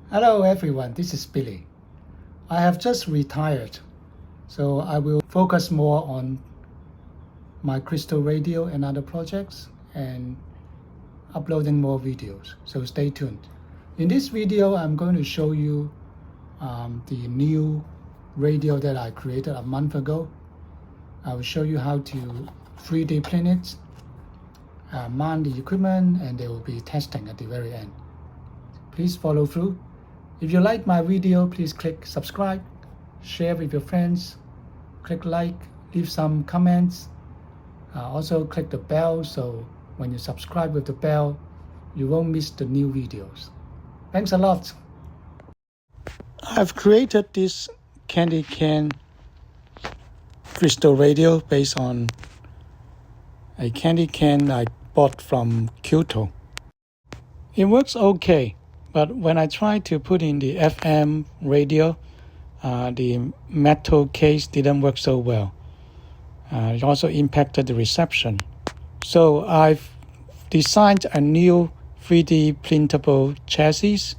Hello everyone, this is Billy. I have just retired, so I will focus more on my crystal radio and other projects and uploading more videos, so stay tuned. In this video, I'm going to show you the new radio that I created a month ago. I will show you how to 3D print it, mount the equipment, and there will be testing at the very end. Please follow through. If you like my video, please click subscribe, share with your friends, click like, leave some comments. Also click the bell so when you subscribe with the bell, you won't miss the new videos. Thanks a lot. I've created this candy can crystal radio based on a candy can I bought from Kyoto. It works okay, but when I tried to put in the FM radio, the metal case didn't work so well. It also impacted the reception. So I've designed a new 3D printable chassis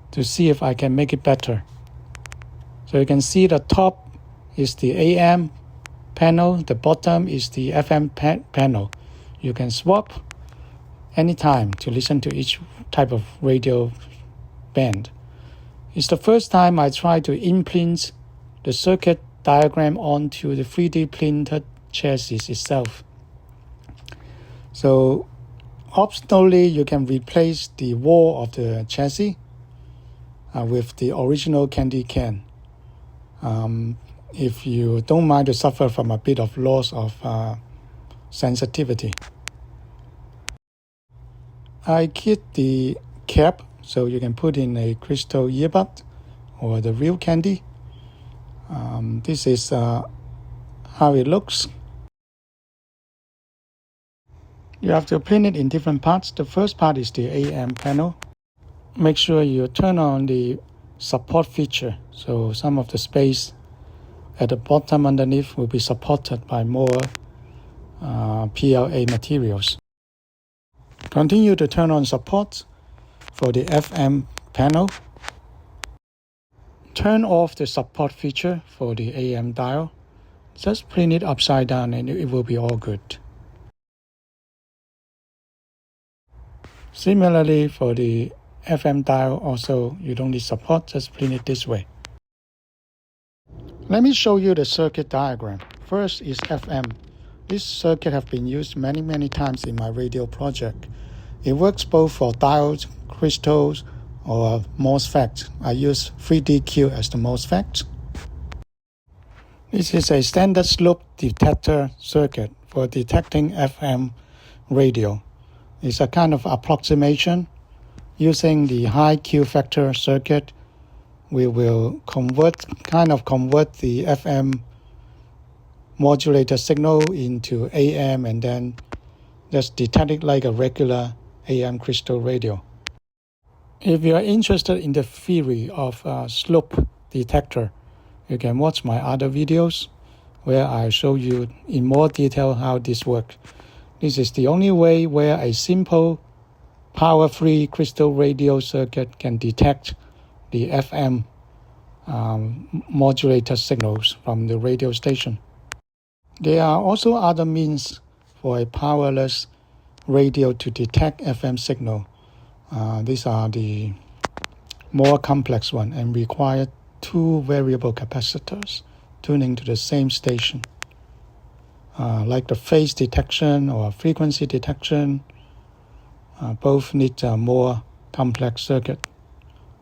to see if I can make it better. So you can see the top is the AM panel, the bottom is the FM panel. You can swap anytime to listen to each type of radio band. It's the first time I try to imprint the circuit diagram onto the 3D printed chassis itself. So optionally, you can replace the wall of the chassis with the original candy can. If you don't mind to suffer from a bit of loss of sensitivity. I kit the cap so you can put in a crystal earbud or the real candy. This is how it looks. You have to print it in different parts. The first part is the AM panel. Make sure you turn on the support feature so some of the space at the bottom underneath will be supported by more PLA materials. Continue to turn on support for the FM panel. Turn off the support feature for the AM dial. Just print it upside down and it will be all good. Similarly for the FM dial also, you don't need support, just print it this way. Let me show you the circuit diagram. First is FM. This circuit has been used many times in my radio project. It works both for diodes, crystals, or MOSFET. I use 3DQ as the MOSFET. This is a standard slope detector circuit for detecting FM radio. It's a kind of approximation. Using the high Q factor circuit, we will convert the FM modulator signal into AM and then just detect it like a regular AM crystal radio. If you are interested in the theory of a slope detector, you can watch my other videos where I show you in more detail how this works. This is the only way where a simple power-free crystal radio circuit can detect the FM modulator signals from the radio station. There are also other means for a powerless radio to detect FM signal. These are the more complex one and require two variable capacitors tuning to the same station. Like the phase detection or frequency detection, both need a more complex circuit.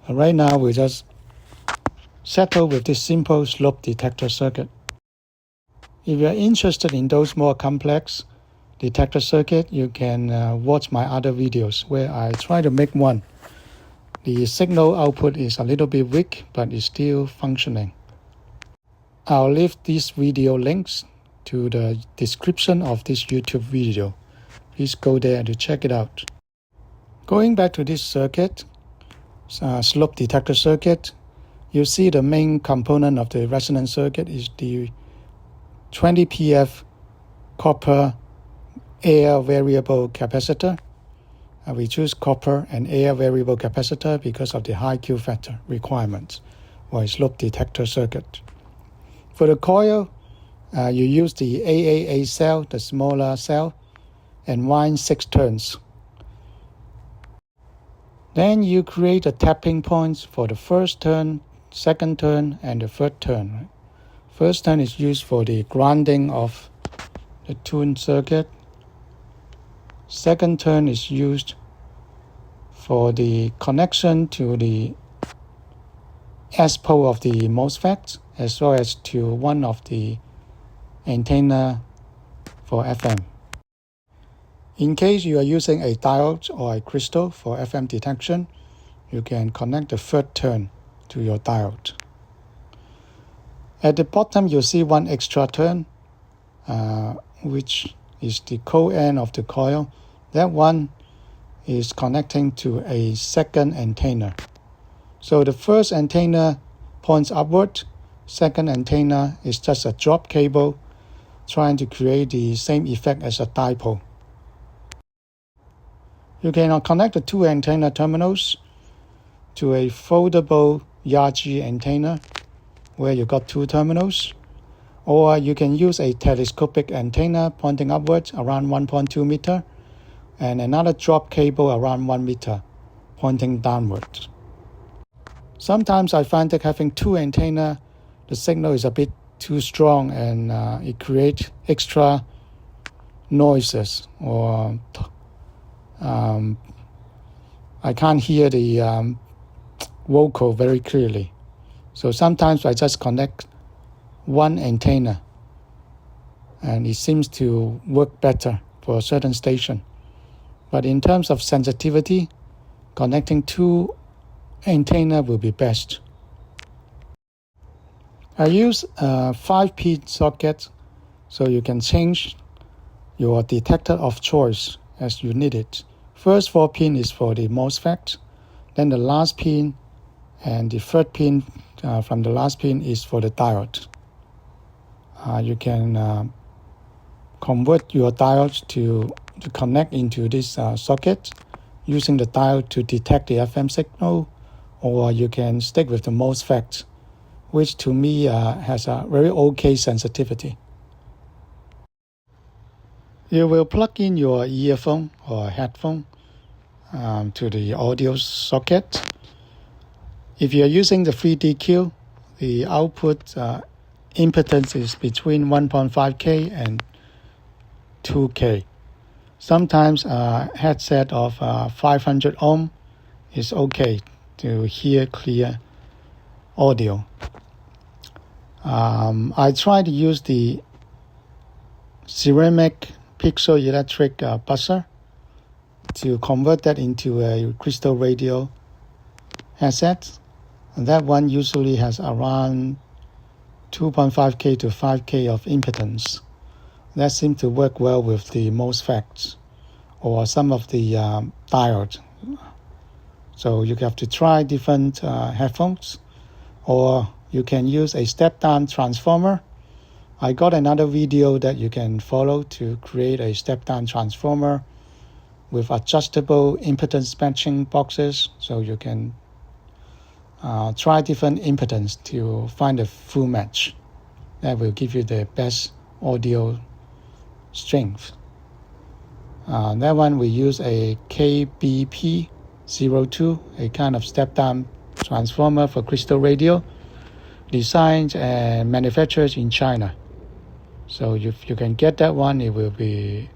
Right now we just settle with this simple slope detector circuit. If you are interested in those more complex detector circuit, you can watch my other videos where I try to make one. The signal output is a little bit weak, but it's still functioning. I'll leave these video links to the description of this YouTube video. Please go there to check it out. Going back to this circuit, slope detector circuit, you see the main component of the resonance circuit is the 20 PF copper air variable capacitor. We choose copper and air variable capacitor because of the high Q factor requirements for a slope detector circuit. For the coil, you use the AAA cell, the smaller cell, and wind 6 turns. Then you create the tapping points for the first turn, second turn, and the third turn. First turn is used for the grounding of the tuned circuit. Second turn is used for the connection to the S pole of the MOSFET, as well as to one of the antenna for FM. In case you are using a diode or a crystal for FM detection, you can connect the third turn to your diode. At the bottom, you'll see one extra turn, which is the cold end of the coil. That one is connecting to a second antenna. So the first antenna points upward, second antenna is just a drop cable trying to create the same effect as a dipole. You can connect the 2 antenna terminals to a foldable Yagi antenna where you got 2 terminals, or you can use a telescopic antenna pointing upwards around 1.2 meter and another drop cable around 1 meter pointing downwards. Sometimes I find that having 2 antenna, the signal is a bit too strong and it creates extra noises, or I can't hear the vocal very clearly. So sometimes I just connect 1 antenna and it seems to work better for a certain station. But in terms of sensitivity, connecting 2 antenna will be best. I use a 5-pin socket so you can change your detector of choice as you need it. First 4 pin is for the MOSFET, then the last pin and the third pin from the last pin is for the diode. You can convert your diode to connect into this socket using the diode to detect the FM signal, or you can stick with the MOSFET, which to me has a very okay sensitivity. You will plug in your earphone or headphone to the audio socket. If you are using the 3DQ, the output impedance is between 1.5K and 2K. Sometimes a headset of 500 ohm is okay to hear clear audio. I try to use the ceramic piezoelectric buzzer to convert that into a crystal radio headset. And that one usually has around 2.5K to 5K of impedance. That seems to work well with the MOSFETs or some of the diodes. So you have to try different headphones, or you can use a step-down transformer. I got another video that you can follow to create a step-down transformer with adjustable impedance matching boxes, so you can try different impedance to find a full match. That will give you the best audio strength. That one we use a KBP02, a kind of step-down transformer for crystal radio, designed and manufactured in China. So if you can get that one, it will be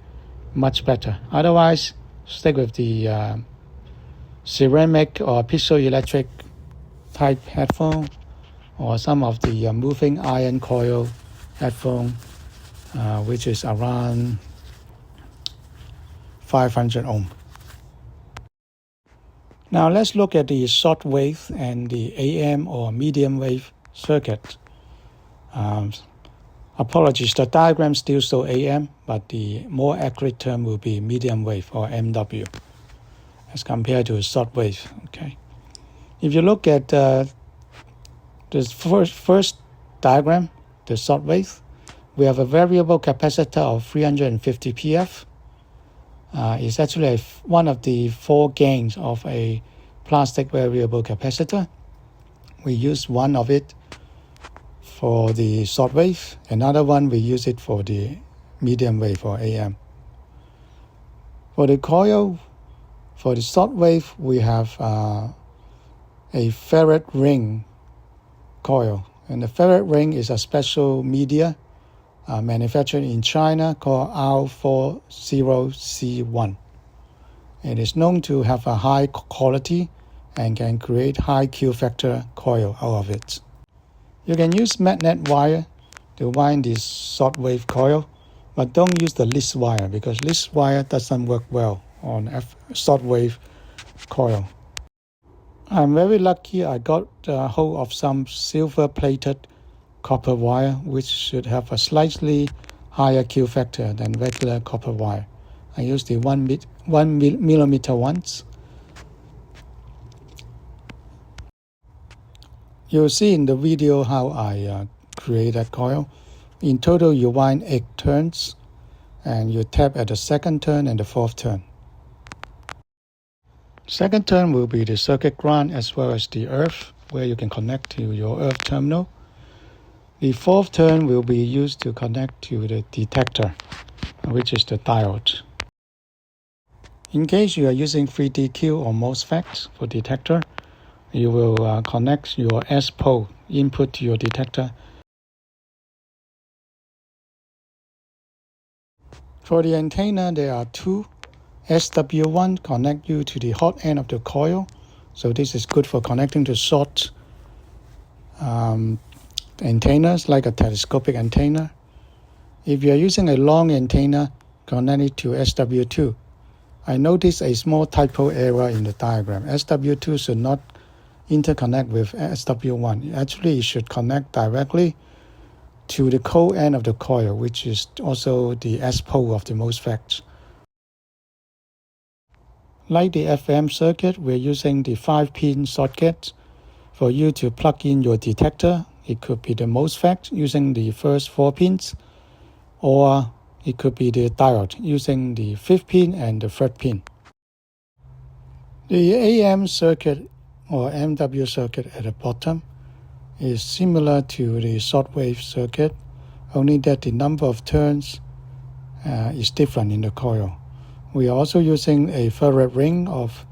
much better. Otherwise, stick with the ceramic or piezoelectric type headphone, or some of the moving iron coil headphone, which is around 500 ohm. Now let's look at the short wave and the AM or medium wave circuit. Apologies, the diagram still shows AM, but the more accurate term will be medium wave or MW as compared to short wave. Okay. If you look at this first diagram, the short wave, we have a variable capacitor of 350 pF. It's actually one of the 4 gains of a plastic variable capacitor. We use one of it for the short wave, another one we use it for the medium wave or AM. For the coil, for the short wave, we have a ferrite ring coil, and the ferrite ring is a special media manufactured in China called R40C1. It is known to have a high quality and can create high Q factor coil out of it. You can use magnet wire to wind this short wave coil, but don't use the least wire because least wire doesn't work well on short wave coil. I'm very lucky I got hold of some silver plated copper wire, which should have a slightly higher Q factor than regular copper wire. I used the 1 millimeter ones. You'll see in the video how I create that coil. In total, you wind 8 turns, and you tap at the 2nd turn and the 4th turn. 2nd turn will be the circuit ground as well as the earth, where you can connect to your earth terminal. The 4th turn will be used to connect to the detector, which is the diode. In case you are using 3DQ or MOSFET for detector, you will connect your S pole input to your detector. For the antenna, there are 2. SW1 connect you to the hot end of the coil, so this is good for connecting to short antennas like a telescopic antenna. If you are using a long antenna, connect it to SW2. I noticed a small typo error in the diagram. SW2 should not interconnect with SW1. Actually, it should connect directly to the cold end of the coil, which is also the S pole of the MOSFET. Like the FM circuit, we're using the 5-pin socket for you to plug in your detector. It could be the MOSFET using the first 4 pins, or it could be the diode using the 5th pin and the 3rd pin. The AM circuit or MW circuit at the bottom is similar to the shortwave circuit, only that the number of turns is different in the coil. We are also using a ferrite ring of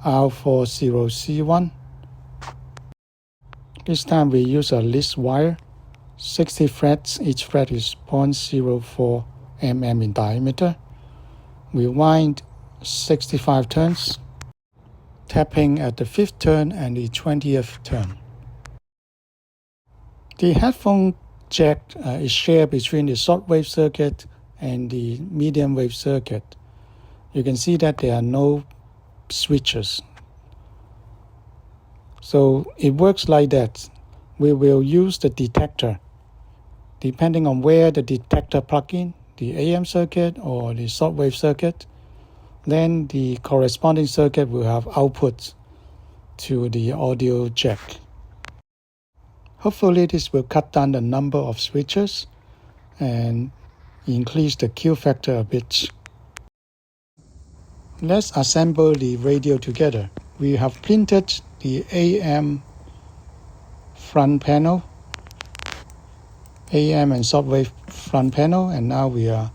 R40C1. This time we use a least wire, 60 threads, each thread is 0.04 mm in diameter. We wind 65 turns, tapping at the 5th turn and the 20th turn. The headphone jack is shared between the shortwave circuit and the medium wave circuit. You can see that there are no switches. So it works like that. We will use the detector. Depending on where the detector plug in, the AM circuit or the shortwave circuit, then the corresponding circuit will have output to the audio jack. Hopefully this will cut down the number of switches and increase the Q factor a bit. Let's assemble the radio together. We have printed the AM front panel, AM and shortwave front panel, and now we are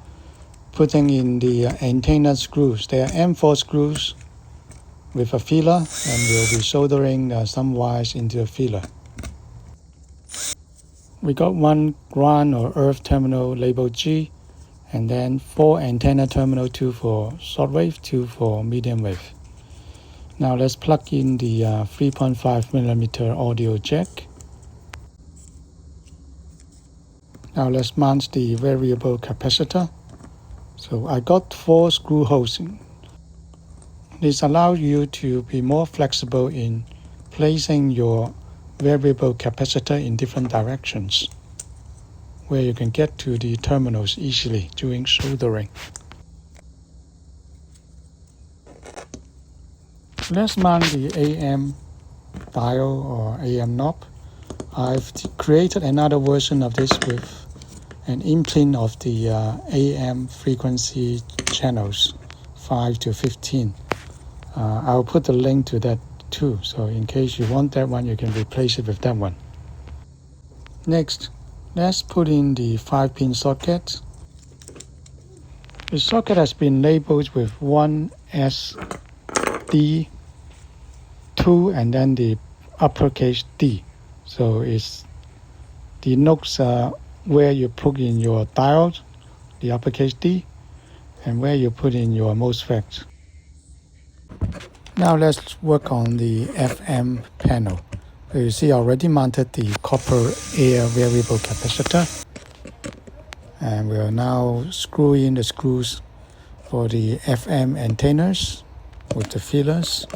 putting in the antenna screws. They are M4 screws with a filler, and we'll be soldering some wires into the filler. We got 1 ground or earth terminal labeled G, and then 4 antenna terminal, 2 for shortwave, 2 for medium wave. Now let's plug in the 3.5 millimeter audio jack. Now let's mount the variable capacitor. So I got 4 screw holes in. This allows you to be more flexible in placing your variable capacitor in different directions, where you can get to the terminals easily during soldering. Let's mount the AM dial or AM knob. I've created another version of this with an imprint of the AM frequency channels 5 to 15. I'll put the link to that too, so in case you want that one, you can replace it with that one. Next, let's put in the 5-pin socket. The socket has been labeled with 1SD, 2, and then the uppercase D. So it's the notes are where you put in your diode, the uppercase D, and where you put in your MOSFET. Now let's work on the FM panel. So you see I already mounted the copper air variable capacitor, and we'll now screw in the screws for the FM antennas with the feelers.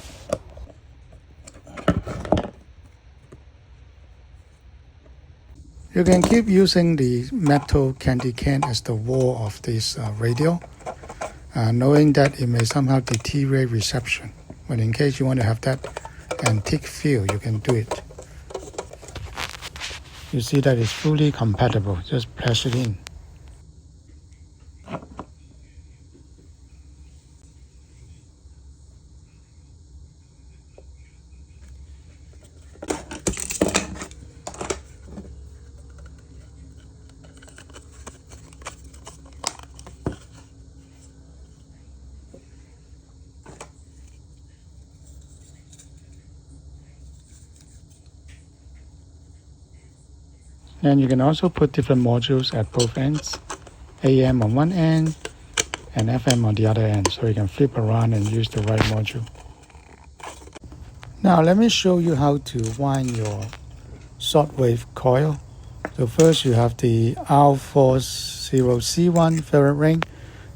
You can keep using the metal candy can as the wall of this radio, knowing that it may somehow deteriorate reception. But in case you want to have that antique feel, you can do it. You see that it's fully compatible. Just press it in. Then you can also put different modules at both ends, AM on one end and FM on the other end, so you can flip around and use the right module. Now let me show you how to wind your shortwave coil. So first you have the R40C1 ferrite ring.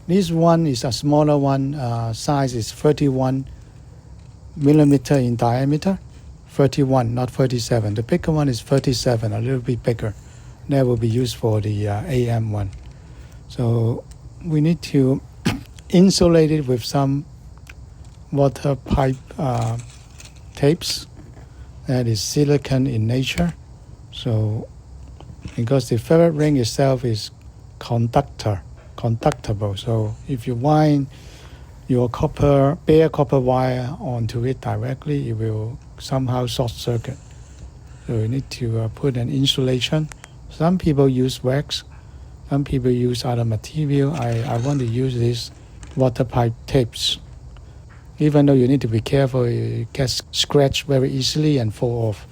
This one is a smaller one, size is 31 millimeter in diameter. 31, not 37. The bigger one is 37, a little bit bigger. That will be used for the AM one. So we need to insulate it with some water pipe tapes that is silicon in nature. So because the ferrite ring itself is conductible, so if you wind your bare copper wire onto it directly, it will somehow short circuit. So you need to put an insulation. Some people use wax, some people use other material. I want to use these water pipe tapes. Even though you need to be careful, it gets scratched very easily and fall off.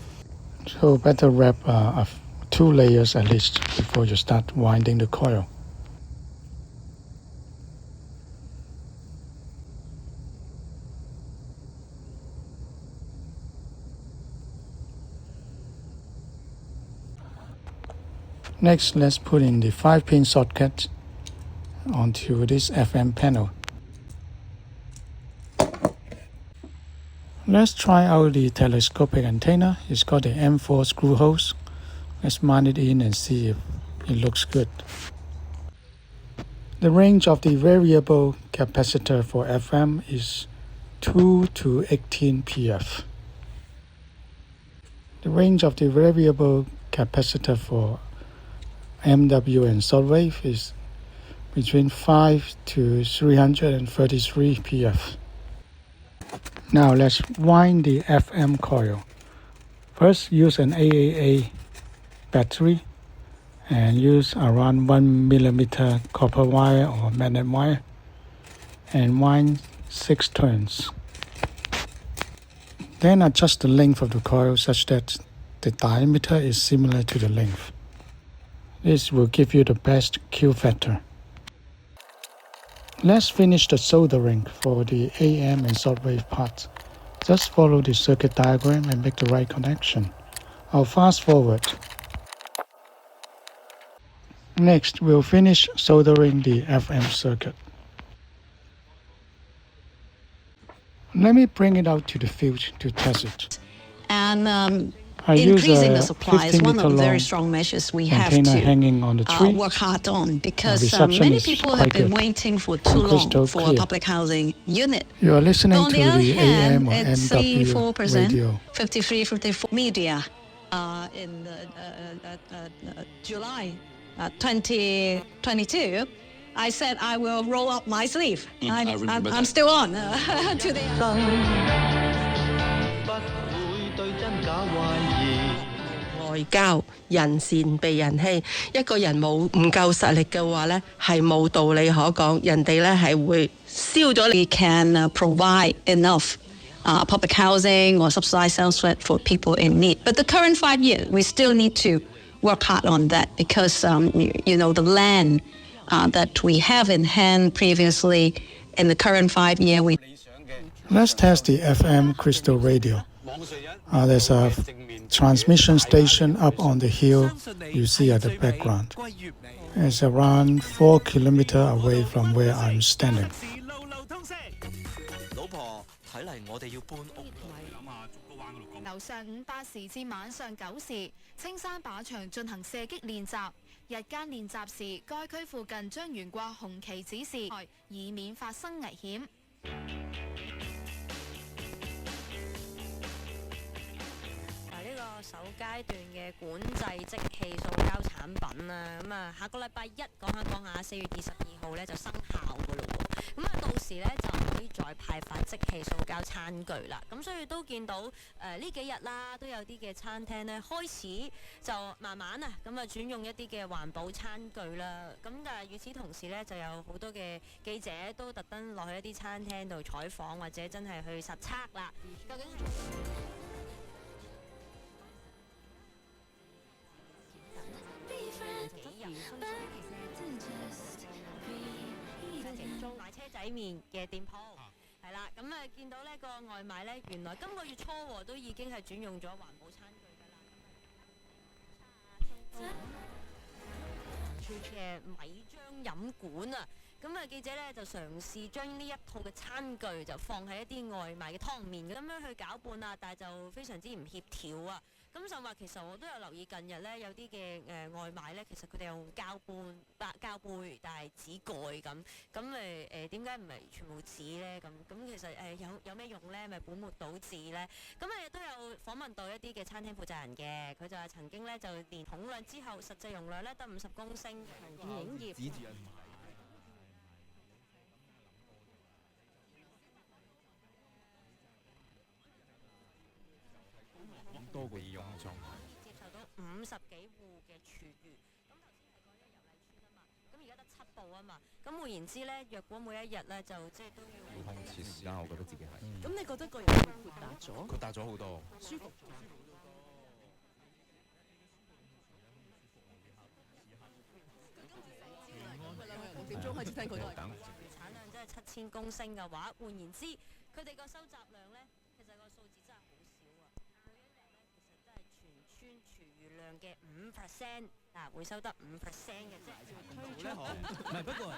So better wrap 2 layers at least before you start winding the coil. Next, let's put in the 5-pin socket onto this FM panel. Let's try out the telescopic antenna. It's got the M4 screw holes. Let's mount it in and see if it looks good. The range of the variable capacitor for FM is 2 to 18 pF. The range of the variable capacitor for MW and shortwave is between 5 to 333 pF. Now let's wind the FM coil. First, use an AAA battery and use around 1 millimeter copper wire or magnet wire and wind 6 turns. Then adjust the length of the coil such that the diameter is similar to the length. This will give you the best Q factor. Let's finish the soldering for the AM and shortwave parts. Just follow the circuit diagram and make the right connection. I'll fast forward. Next, we'll finish soldering the FM circuit. Let me bring it out to the field to test it. And increasing the supply is one of the very strong measures we have to hanging on the tree. Work hard on, because many people have been waiting for too long for a public housing unit. You are listening on to the other the hand, AM or it's MW 34%, radio. 53, 54 media in July 2022. I said I will roll up my sleeve. I'm still on to the end. 外交人善被人欺，一個人唔夠實力嘅話呢，係冇道理可講，人哋呢係會燒咗你。We can provide enough public housing or subsidized sales flat for people in need. But the current 5 years, we still need to work hard on that because the land that we have in hand previously in the current 5 year we. Let's test the FM crystal radio. There's a transmission station up on the hill you see at the background. It's around 4 kilometers away from where I'm standing. 老婆，睇嚟我哋要搬屋。由上午8時至晚上9時，青山靶場進行射擊練習。日間練習時，該區附近將懸掛紅旗指示，以免發生危險。呢個首階段嘅管制即棄塑膠產品啦，咁啊下個禮拜一講下4月22號咧就生效噶咯喎，咁啊到時咧就唔可以再派發即棄塑膠餐具啦，咁所以都見到呢幾日啦，都有啲嘅餐廳咧開始就慢慢咁啊轉用一啲嘅環保餐具啦，咁但係與此同時咧就有好多嘅記者都特登落去一啲餐廳度採訪或者真係去實測啦，究竟買車仔麵嘅店鋪係啦，咁啊見到呢個外賣呢，原來今個月初都已經係轉用咗環保餐具㗎啦。處嘅米漿飲管啊，咁啊記者呢就嘗試將呢一套嘅餐具就放喺一啲外賣嘅湯麵咁樣去攪拌啊，但係就非常之唔協調啊。咁就話其實我都有留意近日咧有啲嘅外賣咧，其實佢哋用膠杯，但係紙蓋咁點解唔係全部紙咧？咁其實有咩用咧？咪本末倒置咧？咁亦都有訪問到一啲嘅餐廳負責人嘅，佢就話曾經咧就連重量之後，實際容量咧得50公升，電影業。多過用狀接受到50幾戶嘅廚餘。咁頭先提過咧油麗邨啊嘛，咁而家得7部啊嘛。咁換言之咧，若果每一日咧就即係都要互通設施啦，我覺得自己係。咁你覺得個人會豁達咗？豁達咗好多，舒服咗。6點鐘開始聽佢都係咁。產量真係7000公升嘅話，換言之，佢哋個收集量咧，其實個數字真係好少啊。每一日咧，其實都係全村廚餘量嘅5%，會收得5%嘅啫。唔係，不過我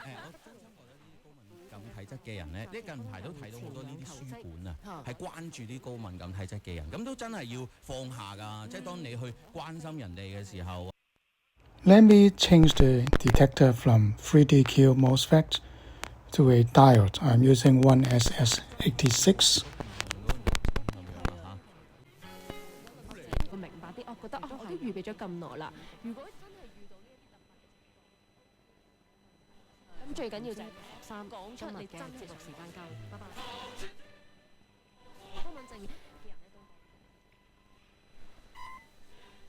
真心覺得呢啲高敏感體質嘅人咧，近排都睇到好多呢啲書本啊，係關注啲高敏感體質嘅人，咁都真係要放下㗎。即係當你去關心人哋嘅時候。Let me change the detector from 3DQ MOSFET to a diode. I'm using 1SS86. 我明白啲，我覺得我都預備咗咁耐啦。如果真係遇到呢一啲咁最緊要就係學生講出你真係節錄時間交。拜拜。高敏症嘅人咧都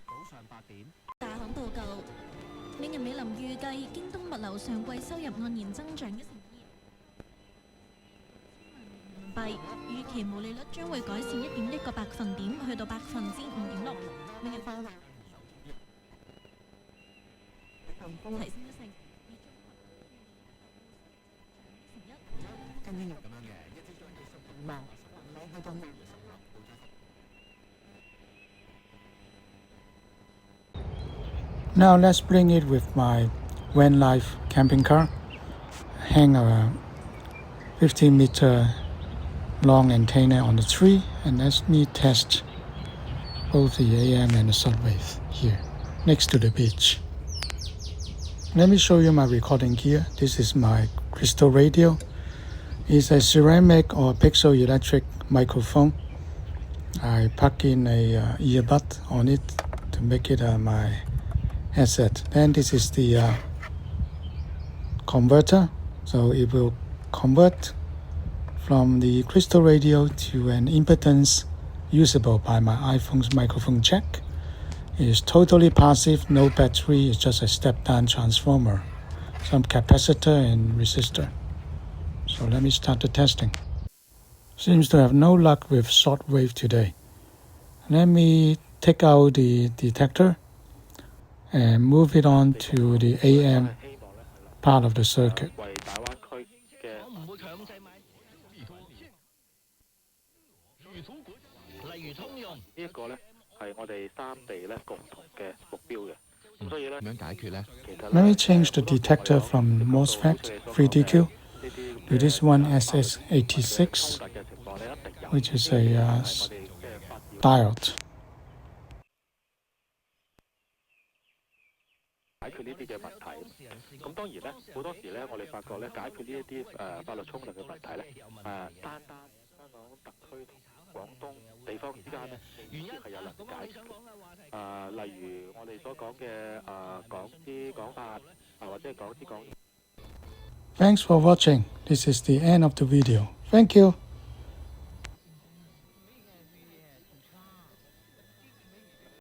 早上8點。大行報告，美人美林預計京東物流上季收入按年增長1%，人民幣預期毛利率將會改善1.1個百分點，去到5.6%。明日翻提升一成。咁樣嘅，一支裝幾15萬，你去到咩？Now let's bring it with my van life camping car. Hang a 15-meter long antenna on the tree, and let me test both the AM and the Shortwave here next to the beach. Let me show you my recording gear. This is my crystal radio. It's a ceramic or piezoelectric microphone. I plug in a earbud on it to make it my headset. Then this is the converter, so it will convert from the crystal radio to an impedance usable by my iPhone's microphone jack. It is totally passive, no battery, it's just a step-down transformer, some capacitor and resistor. So let me start the testing. Seems to have no luck with shortwave today. Let me take out the detector and move it on to the AM part of the circuit. Let me change the detector from MOSFET 3DQ to this one SS86, which is a diode. Thanks for watching. This is the end of the video. Thank you.